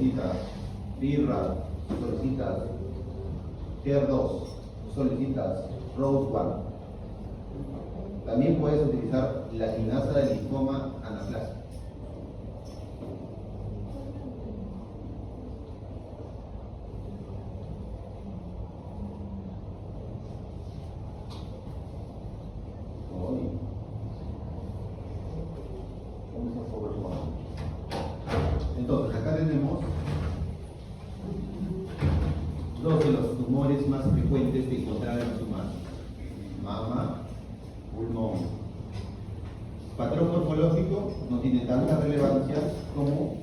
solicitas BRAF, solicitas HER2, solicitas ROS1. También puedes utilizar la quinasa del linfoma anaplásico. Entonces, acá tenemos dos de los tumores más frecuentes de encontrar en los humanos: mama, pulmón. Patrón morfológico no tiene tanta relevancia como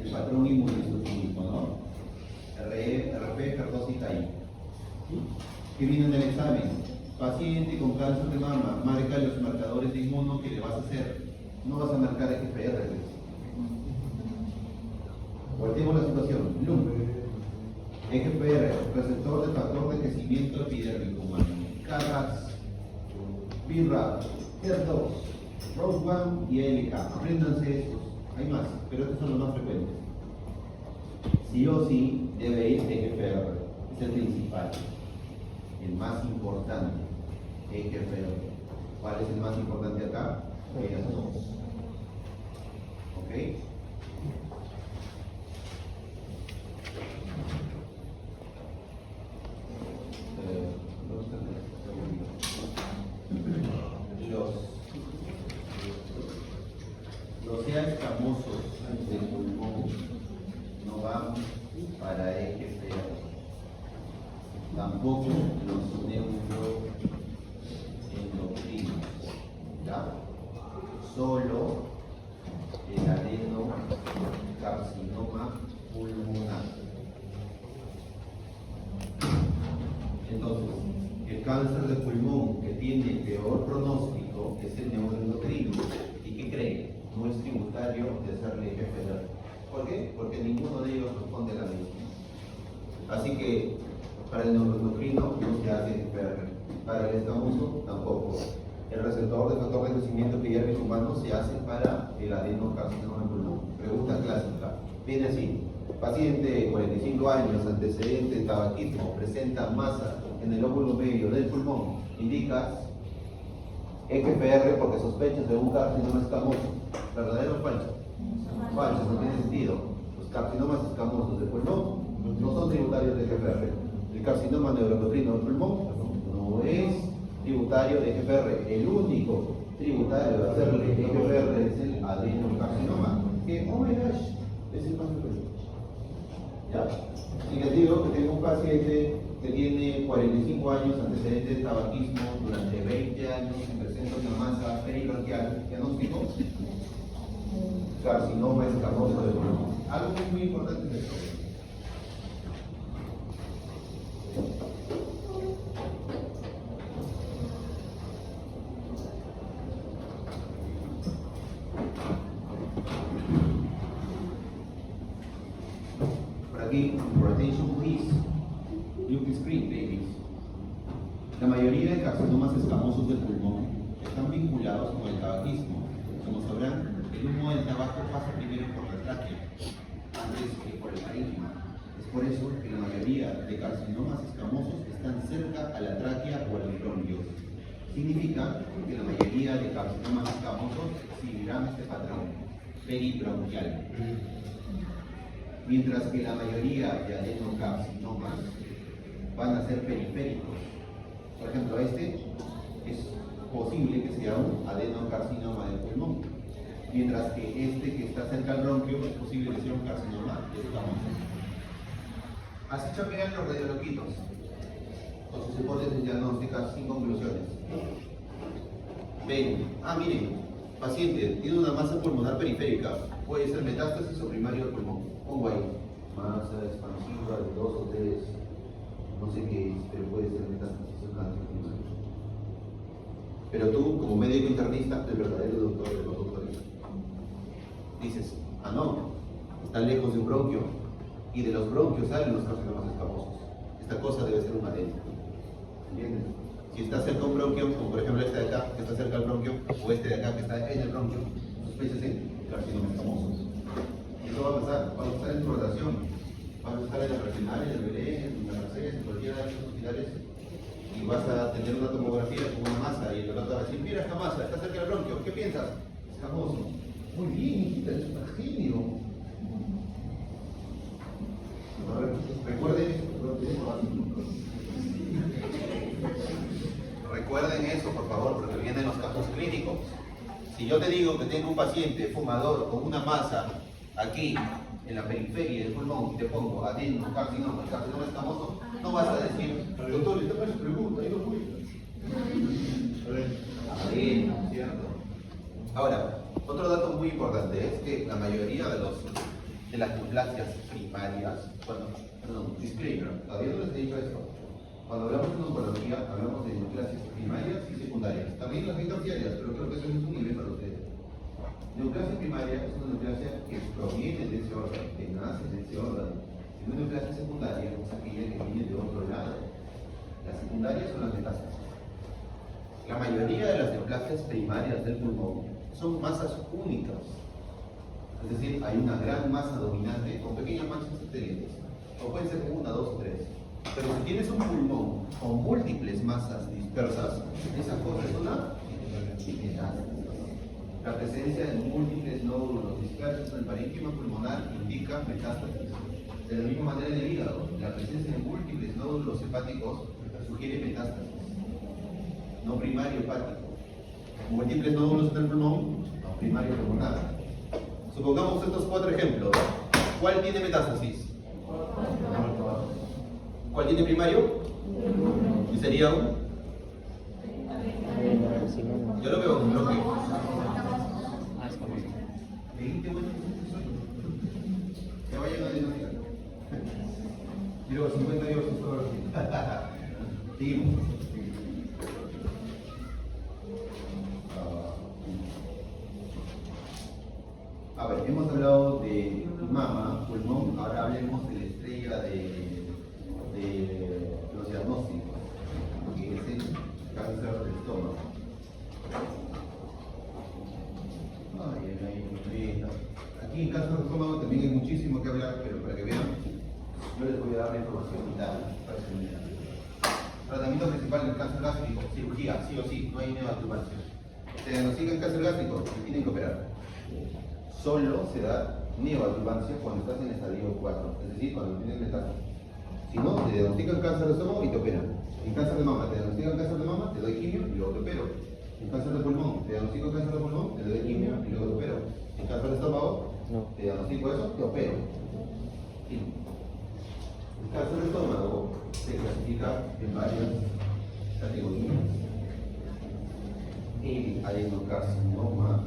el patrón inmunohistoquímico, ¿no? RP, HER2 y TAI. ¿Qué viene en el examen? Paciente con cáncer de mama, marca los marcadores de inmuno que le vas a hacer. No vas a marcar EGFR. Volteemos la situación. LUM, EGFR, receptor de factor de crecimiento epidérmico humano. CARAX, BRAF, HER2, ROS1 y ALK. Apréndanse estos. Hay más, pero estos son los más frecuentes. Sí o sí debe ir EGFR. Es el principal, el más importante. EGFR. ¿Cuál es el más importante acá? Ellas dos. ¿Ok? Los escamosos del pulmón no van para EGFR, tampoco los neuroendocrinos, ¿ya? Solo el adenocarcinoma pulmonar. Entonces, el cáncer de pulmón que tiene peor pronóstico es el neuroendocrino. ¿Y qué creen? No es tributario de hacerle EGFR. ¿Por qué? Porque ninguno de ellos responde a la medicina. Así que para el neuroendocrino no se hace EGFR. Para el escamoso tampoco. El receptor de factor de crecimiento epidérmico humano se hace para el adenocarcinoma del pulmón. Pregunta clásica. Viene así: paciente de 45 años, antecedente de tabaquismo, presenta masa en el lóbulo medio del pulmón. Indicas EGFR porque sospechas de un carcinoma escamoso. ¿Verdadero o falso? Falso, no tiene sentido. Los carcinomas escamosos del pulmón no son tributarios de EGFR. El carcinoma neuroendocrino del pulmón no es tributario de EGFR. El único tributario de hacerle EGFR es el adenocarcinoma, que, oh my gosh, es el más frecuente. ¿Ya? Si les digo que tengo un paciente que tiene 45 años, antecedente de tabaquismo, durante 20 años, y presenta una masa peribronquial, diagnóstico carcinoma escamoso del pulmón. Algo muy importante es esto. Por aquí, for attention please, look the screen, babies. La mayoría de carcinomas escamosos del pulmón están vinculados con el tabaquismo. Como sabrán, el humo del tabaco pasa primero por la tráquea, antes que por el parénquima. Es por eso que la mayoría de carcinomas escamosos están cerca a la tráquea o a los bronquios. Significa que la mayoría de carcinomas escamosos seguirán este patrón peribronquial. Mientras que la mayoría de adenocarcinomas van a ser periféricos. Por ejemplo, este es posible que sea un adenocarcinoma del pulmón, mientras que este que está cerca al bronquio es posible que sea un carcinoma escamoso. Así chapean los radioloquitos con sus hipótesis diagnósticas sin conclusiones. Ven, miren, paciente tiene una masa pulmonar periférica, puede ser metástasis o primario del pulmón. Pongo ahí, masa expansiva de 2 o 3, no sé qué es, pero puede ser metástasis o cáncer primario. Pero tú, como médico internista, el verdadero doctor de los doctores, dices, no, está lejos de un bronquio, y de los bronquios salen los carcinomas escamosos. Esta cosa debe ser un adeno. ¿Entiendes? Si está cerca de un bronquio, como por ejemplo este de acá, que está cerca del bronquio, o este de acá, que está en el bronquio, sospechas en carcinoma escamoso. Eso va a pasar, va a estar en tu rotación, vas a estar en la regional, en el Belén, en la Mercedes, en cualquiera de estos hospitales, y vas a tener una tomografía con una masa, y el doctor va a decir, mira esta masa, está cerca del bronquio, ¿qué piensas? Escamoso. Muy bien, hijita, es súper tímido. Recuerden Recuerden eso, por favor, porque vienen los casos clínicos. Si yo te digo que tengo un paciente fumador con una masa aquí, en la periferia del pulmón, y te pongo adenocarcinoma, el carcinoma escamoso, no vas a decir, doctor, esta es su pregunta, ahí lo voy. ¿Cierto? Ahora, otro dato muy importante es que la mayoría de las neoplasias primarias, disclaimer, todavía no les he dicho esto. Cuando hablamos de oncología, hablamos de neoplasias primarias y secundarias. También las terciarias, pero creo que eso es un nivel para ustedes. Neoplasia primaria es una neoplasia que proviene de ese órgano, que nace de ese órgano. Y una neoplasia secundaria es aquella que viene de otro lado. Las secundarias son las metástasis. La mayoría de las neoplasias primarias del pulmón son masas únicas. Es decir, hay una gran masa dominante con pequeñas manchas exteriores. O pueden ser una, dos, tres. Pero si tienes un pulmón con múltiples masas dispersas, esa cosa es una metástasis. La presencia de múltiples nódulos dispersos en el parénquima pulmonar indica metástasis. De la misma manera en el hígado, la presencia de múltiples nódulos hepáticos sugiere metástasis. No primario hepático. Múltiples nódulos en el pulmón, no primario pulmonar. Supongamos estos 4 ejemplos. ¿Cuál tiene metástasis? ¿Cuál tiene primario? ¿Y sería un? Yo lo veo como un bloque. Que vayan a dinámica. Y luego 52 es todo así. Seguimos. A ver, hemos hablado de mama, pulmón, ahora hablemos de la estrella de los diagnósticos, que es el cáncer del estómago. Aquí en cáncer del estómago también hay muchísimo que hablar, pero para que vean, yo les voy a dar la información vital para que vean. Tratamiento principal del cáncer gástrico, cirugía, sí o sí, no hay neoadjuvancia. Se diagnostica el cáncer gástrico y tienen que operar. Solo se da neoadjuvancia cuando estás en estadio 4, es decir, cuando tienes metástasis. Si no, te diagnostican cáncer de estómago y te operan. En cáncer de mama, te diagnostican cáncer de mama, te doy quimio y luego te opero. En cáncer de pulmón, te diagnostico cáncer de pulmón, te doy quimio y luego te opero. En cáncer de estómago, te diagnostico eso, te opero. Sí. El cáncer de estómago se clasifica en varias categorías. El adenocarcinoma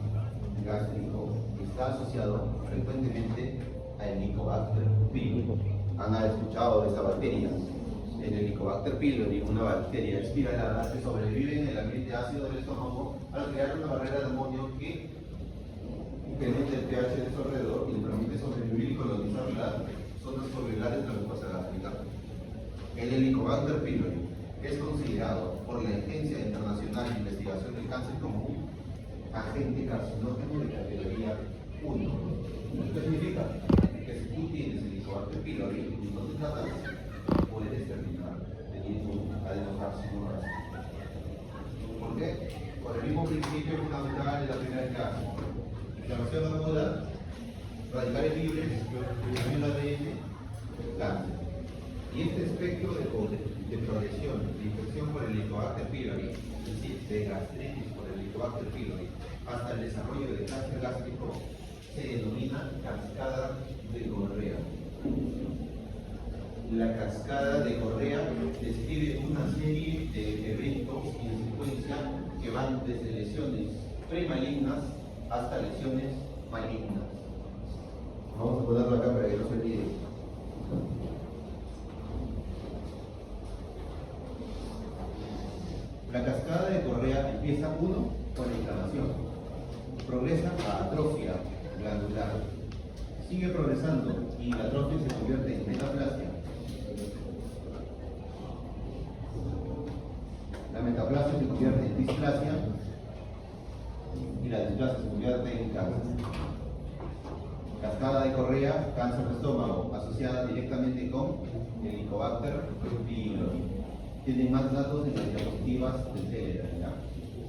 gástrico está asociado frecuentemente al Helicobacter pylori. Han escuchado de esa bacteria. En el Helicobacter pylori, una bacteria espiralada que sobrevive en el ambiente ácido del estómago al crear una barrera de amonio que penetra el pH de su alrededor y le permite sobrevivir y colonizar las zonas subregulares de la mucosa gástrica. El Helicobacter pylori es considerado por la Agencia Internacional de Investigación del Cáncer como un agente carcinógeno de categoría 1. ¿Qué significa? Que si tú tienes el Helicobacter pylori y no te tratas, puedes terminar teniendo un adenocarcinoma. ¿Por qué? Por el mismo principio fundamental de la primera clase. Inflamación aguda, radicales libres, también la ADN, cáncer. Y este espectro de progresión, de infección por el Helicobacter pylori, es decir, de gastritis por el Helicobacter pylori, hasta el desarrollo de cáncer gástrico, se denomina cascada de Correa. La cascada de Correa describe una serie de eventos y de secuencia que van desde lesiones premalignas hasta lesiones malignas. Vamos a ponerlo acá para que no se olvide. La cascada de Correa empieza uno con la inflamación, progresa a atrofia glandular, sigue progresando y la atrofia se convierte en metaplasia. La metaplasia se convierte en displasia y la displasia se convierte en cáncer. Cascada de Correa cáncer de estómago, asociada directamente con Helicobacter pylori. Tienen más datos en las diapositivas del Telegram, ¿ya?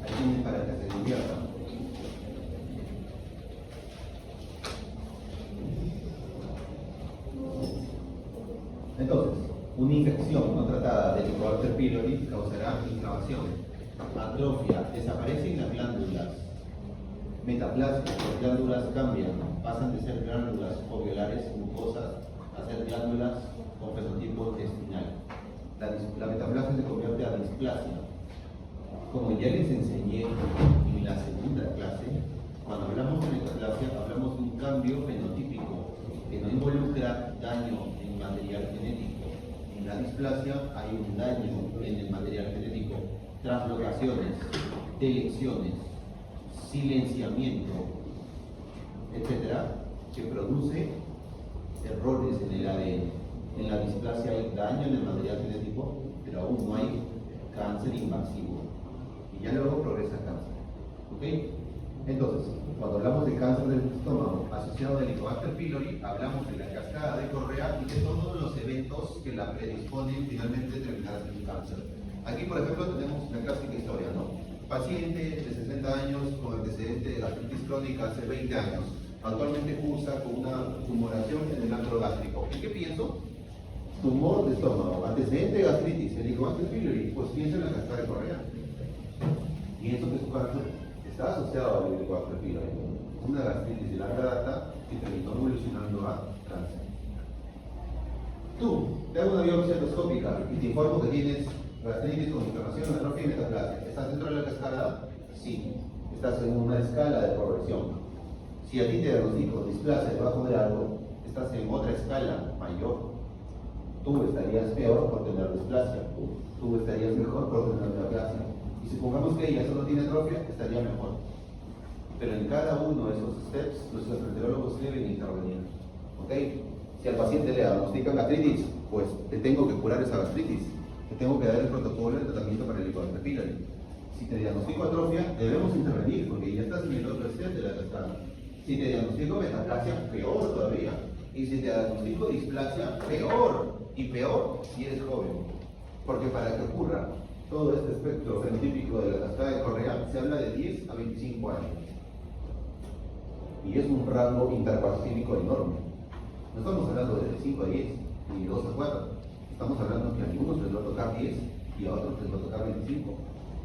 Ahí tienen para que se diviertan. Entonces, una infección no tratada de Helicobacter pylori causará inflamación, atrofia, desaparecen las glándulas, metaplasia, las glándulas cambian, pasan de ser glándulas foveolares mucosas a ser glándulas con fenotipo intestinal. La metaplasia se convierte a displasia. Como ya les enseñé en la segunda clase, cuando hablamos de metaplasia hablamos de un cambio fenotípico que no involucra daño en material genético. En la displasia hay un daño en el material genético, translocaciones, delecciones, silenciamiento, etcétera, que produce errores en el ADN. En la displasia hay daño en el material genético, pero aún no hay cáncer invasivo. Y ya luego progresa el cáncer. ¿Ok? Entonces, cuando hablamos de cáncer del estómago asociado al Helicobacter pylori, hablamos de la cascada de Correa y de todos los eventos que la predisponen finalmente a terminar en un cáncer. Aquí, por ejemplo, tenemos la clásica historia, ¿no? Paciente de 60 años con antecedente de gastritis crónica hace 20 años. Actualmente cursa con una tumoración en el ángulo gástrico. ¿Y qué pienso? Tumor de estómago, antecedente de gastritis, Helicobacter pylori, pues piensa en la cascada de Correa. Pienso que su cáncer está asociado al Helicobacter pylori. Una gastritis de larga data que terminó evolucionando a cáncer. Tú, te hago una biopsia endoscópica y te informo que tienes gastritis con inflamación, atrofia y metaplasia. ¿Estás dentro de la cascada? Sí. Estás en una escala de progresión. Si a ti te diagnostico displasia debajo de algo, estás en otra escala mayor. Tú estarías peor por tener displasia. Tú estarías mejor por tener metaplasia. Y supongamos que ella solo tiene atrofia, estaría mejor. Pero en cada uno de esos steps, los gastroenterólogos deben intervenir. ¿Ok? Si al paciente le diagnostican gastritis, pues te tengo que curar esa gastritis. Te tengo que dar el protocolo de tratamiento para el Helicobacter pylori. Si te diagnostico atrofia, debemos intervenir, porque ya estás en el otro step de la cascada. Si te diagnostico metaplasia, peor todavía. Y si te diagnostico displasia, peor. Y peor si eres joven. Porque para que ocurra todo este espectro fenotípico de la cascada de Correa, se habla de 10 a 25 años. Y es un rango interpacífico enorme. No estamos hablando de 5 a 10, ni 2 a 4. Estamos hablando que a algunos les va a tocar 10 y a otros les va a tocar 25.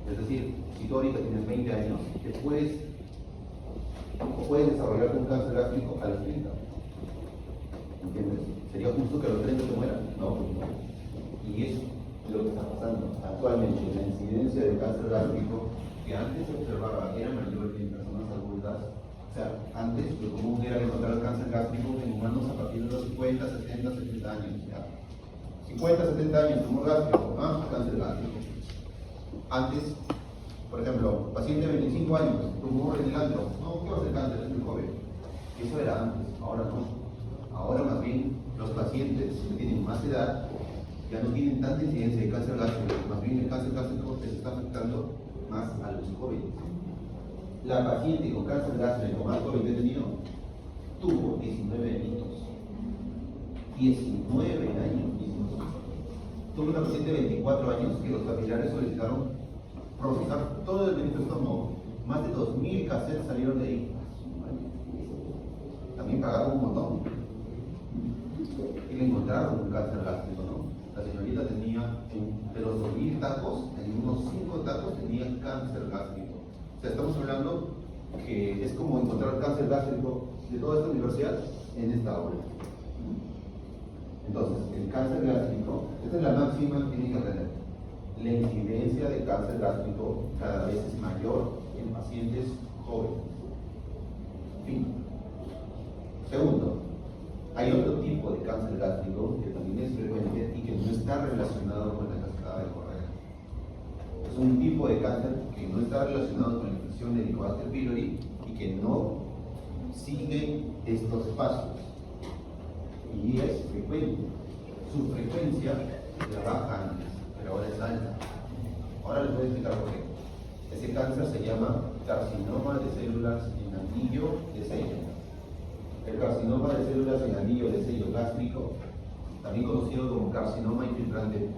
Es decir, si tú ahorita tienes 20 años, te puedes desarrollar un cáncer gástrico a los 30. ¿Entiendes? ¿Sería justo que a los 30 te mueran? No, pues no. Y eso es lo que está pasando. Actualmente la incidencia de cáncer gástrico que antes se observaba era mayor en personas adultas. O sea, antes lo común era encontrar cáncer gástrico en humanos a partir de los 50, 60, 70 años. ¿Ya? 50, 70 años, tumor gástrico, cáncer gástrico. Antes, por ejemplo, paciente de 25 años, tumor en el antro, no, ¿qué va a ser cáncer? Es muy joven. Eso era antes, ahora no. Ahora más bien los pacientes que tienen más edad ya no tienen tanta incidencia de cáncer gástrico, más bien el cáncer gástrico les está afectando más a los jóvenes. La paciente con cáncer gástrico más joven que he tenido tuvo 19 añitos. 19 años. Tuve una paciente de 24 años que los familiares solicitaron procesar todo el estómago. Más de 2.000 cassettes salieron de ahí. También pagaron un montón. Y le encontraron un cáncer gástrico, ¿no? La señorita tenía, de los 2.000 tacos, en unos 5 tacos tenía cáncer gástrico. O sea, estamos hablando que es como encontrar cáncer gástrico de toda esta universidad en esta aula. Entonces, el cáncer gástrico, esta es la máxima que tiene que tener. La incidencia de cáncer gástrico cada vez es mayor en pacientes jóvenes. Fin. Segundo, hay otro tipo de cáncer gástrico que también es frecuente y que no está relacionado con la cascada de Correa. Es un tipo de cáncer que no está relacionado con la infección de Helicobacter pylori y que no sigue estos pasos. Y es frecuente. Su frecuencia era baja antes, pero ahora es alta. Ahora les voy a explicar por qué. Ese cáncer se llama carcinoma de células en anillo de Seyfert. El carcinoma de células en anillo de sello gástrico, también conocido como carcinoma infiltrante